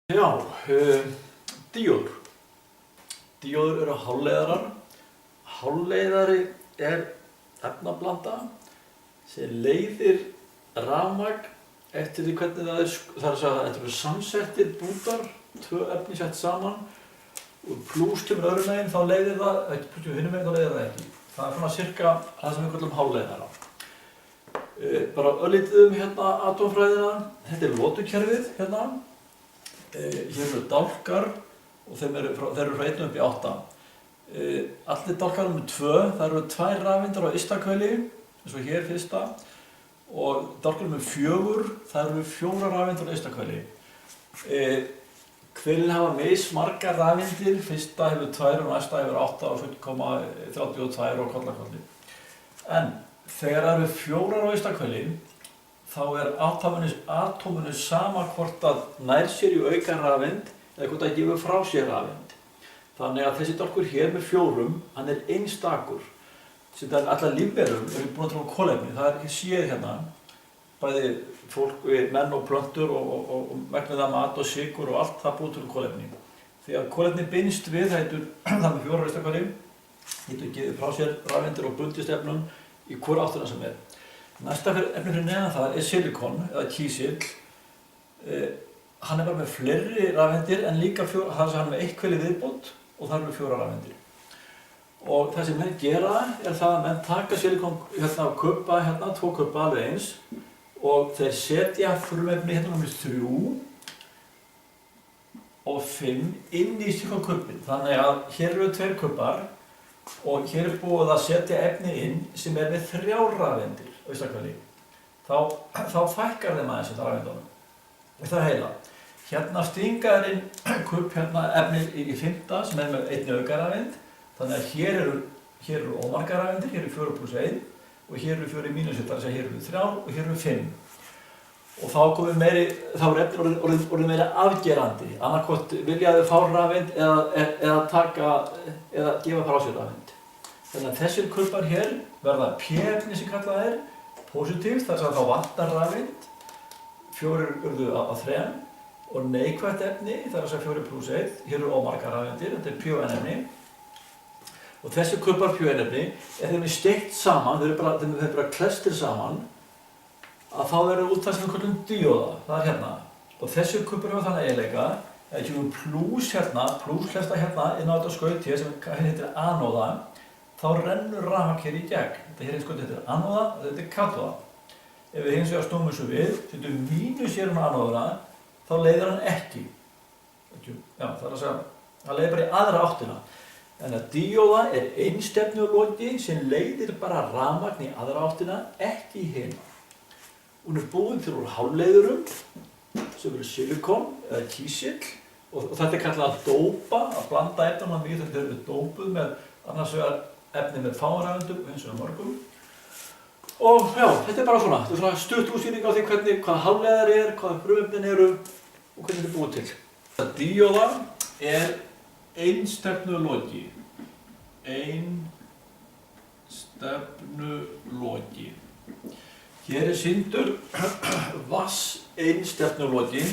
Já, díóður. Díóður eru hálfleiðarar. Hálfleiðari er efnablanda sem leiðir rafmagn eftir því hvernig það er, þetta eru samsettir bútar, tvö efni sett saman og plús kemur öðru meginn þá leiðir það, plús kemur hinum meginn þá leiðir það ekki. Það er svona cirka það sem við kallum hálfleiðara. Bara örlítið hérna atómfræðina, þetta er lotukerfið hérna. Hér eru dálkar og þeir eru frá 1 upp í 8. Allir dálkar með 2, það eru 2 rafeindir á ysta hvelli, eins og hér fyrsta, og dálkar með 4, það eru 4 rafeindir á ysta hvelli. Hvelin hafa mismargar rafeindir, fyrsta hefur 2 og næsta hefur 8 og 7,32 og kollakolli. En þegar það eru 4 á ysta hvelli, þá er atóminu sama hvort að nær sér í auka rafeind eða hvort að gefur frá sér rafeind. Þannig að þessi dálkur hér með 4, hann er einstakur. Sem það er allar lífverum eru búin að tala um kolefni. Það er ekki séð hérna, bæði fólk, menn og plöntur og megnuða mat og sykur og allt það búið til kolefni. Þegar kolefni binst við, það með 4 veistakvæli, getur gefið frá sér rafeindir og bundist efnum í hvora áttina sem er. Næsta efni fyrir neðan það er silikon eða kísill. Hann er bara með fleiri rafeindir en líka hann er með 1 hvelli viðbót og það eru 4 rafeindir. Og það sem menn gera er það að menn taka silikon hérna á kubba, hérna 2 kubba alveg eins og þeir setja frumefni hérna nr. 3 og 5 inn í silikonkubbin. Þannig að hér eru 2 kubbar og hér er búið að setja efni inn sem er með 3 rafeindir á ysta hvelli. Þá fækkar þeim aðeins þetta rafeindunum. Það er heila. Hérna stingar inn kubb hérna efni í 5. sem er með 1 auka rafeind. Þannig að hér eru ómargar rafeindir, hér eru 4 + 1 og hér eru 4 mínus 1, þannig að hér eru 3 og hér eru 5. Og þá er efni orðið meira afgerandi. Annarkvort vilja þau fá rafeind eða gefa frá sér rafeind. Þannig að þessir kubbar hér verða p-efni sem kallað er, positíft, þar sem þá vantar rafeind, 4 urðu að 3 og neikvætt efni, þar sem 4 + 1, hér eru ómargar rafeindir, þetta er p-efni. Og þessi kubbar p-efni, ef þeim er steikt saman, þeir eru bara klestir saman, að þá verður út það sem við kallum díóða, það er hérna. Og þessi kubbar hefur þannig eiginleika, ef við kemur plús hérna, plúsklesta hérna inn á þetta skaut hér sem heitir anóða, þá rennur rafmagn hér í gegn. Þetta hér heitir anóða og þetta er katóða. Ef við hins vegar snúum þessu við, setjum mínus hér um anóðuna, þá leiðir hann ekki. Já, það er að segja, hann leiðir bara í aðra áttina. En að díóða er einstefnuloki sem leiðir bara rafmagn í aðra áttina, ekki í hina. Hún er búin til úr hálfleiðurum, sem eru silikon eða kísill, og þetta er kallað að dópa, að blanda efnunum í þetta eru dópuð með annars vegar efni með fáum rafeindum og hins vegar mörgum. Og já, þetta er bara svona, þetta er svona stutt útsýning á því hvað hálfleiðar er, hvað frumefnin eru og hvernig þetta er búið til. Díóða er einstefnuloki. Einstefnuloki. Hér er sýndur vatns-einstefnuloki.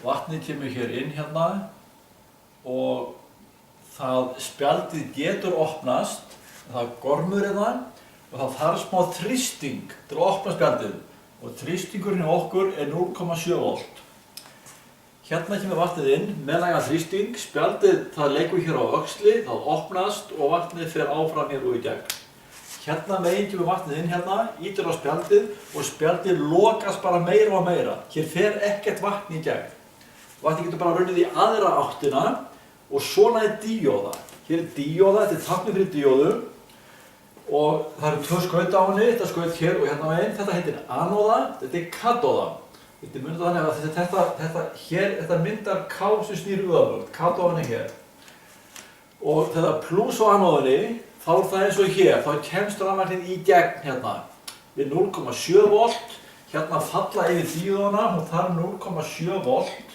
Vatnið kemur hér inn hérna og það spjaldið getur opnast, það er gormur hérna og það þarf smá þrýsting til að opna spjaldið og þrýstingurinn í okkur er 0,7 volt. Hérna kemur vatnið inn með nægan þrýsting, spjaldið það leikur hér á öxli, það opnast og vatnið fer áfram hér og í gegn. Hérna megin kemur vatnið inn hérna, ýtir á spjaldið og spjaldið lokast bara meira og meira. Hér fer ekkert vatn í gegn. Vatnið getur bara runnið í aðra áttina og svona er díóða. Hér er díóða, þetta er táknið fyrir díóðu og það eru 2 skaut á henni, þetta skaut hér og hérna á einn. Þetta heitir anóða, þetta er katóða. Þetta er myndað þannig að þetta myndar K sem snýr öfugt, katóðan er hér. Og þetta plús á anóðinni, þá er það eins og hér, þá kemst rafmagnið í gegn hérna við 0,7 volt. Hérna falla yfir díóðuna, hún þarf 0,7 volt.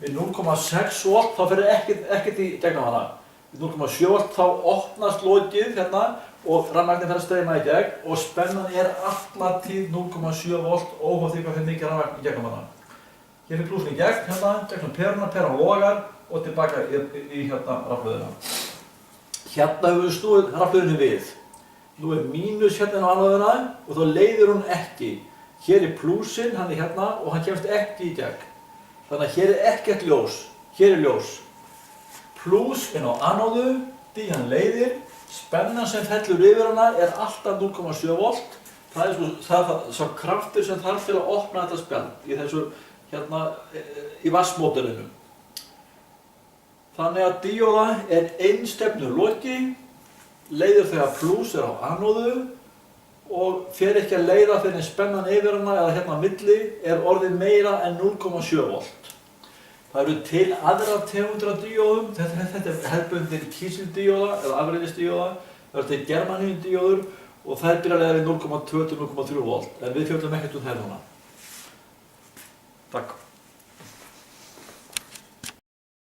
Við 0,6 volt þá fer ekkert í gegnum hana. Við 0,7 volt þá opnast lokið hérna og rafmagnið fer að streyma í gegn og spennan er alla tíð 0,7 volt óháð því hvað fer mikið rafmagn í gegnum hana. Hér er plúsin í gegn, hérna, gegnum peruna, peran logar og tilbaka í hérna rafhlöðuna. Hérna hefur við snúið rafhlöðunni við. Nú er mínus hérna á anóðuna og þá leiðir hún ekki. Hér er plúsin, hann er hérna og hann kemst ekki í gegn. Þannig að hér er ekkert ljós. Hér er ljós. Plús inn á anóðu, dían leiðir, spennan sem fellur yfir hana er alltaf 0,7 volt. Það er svo kraftur sem þarf til að opna þetta spjald í þessu hérna í vatnsmódelinu. Þannig að díóða er einstefnu loki, leiðir þegar plús er á anóðu og fer ekki að leiða fyrir spennan yfir hana eða hérna á milli er orðið meira en 0,7 volt. Það eru til aðra tegundir af díóðum, þetta er hefðbundin kísildíóða eða afreiðisdíóða, það eru til germaníumdíóður og þær byrja að leiða við 0,2 til 0,3 volt, en við fjöllum ekkert þær núna. Takk.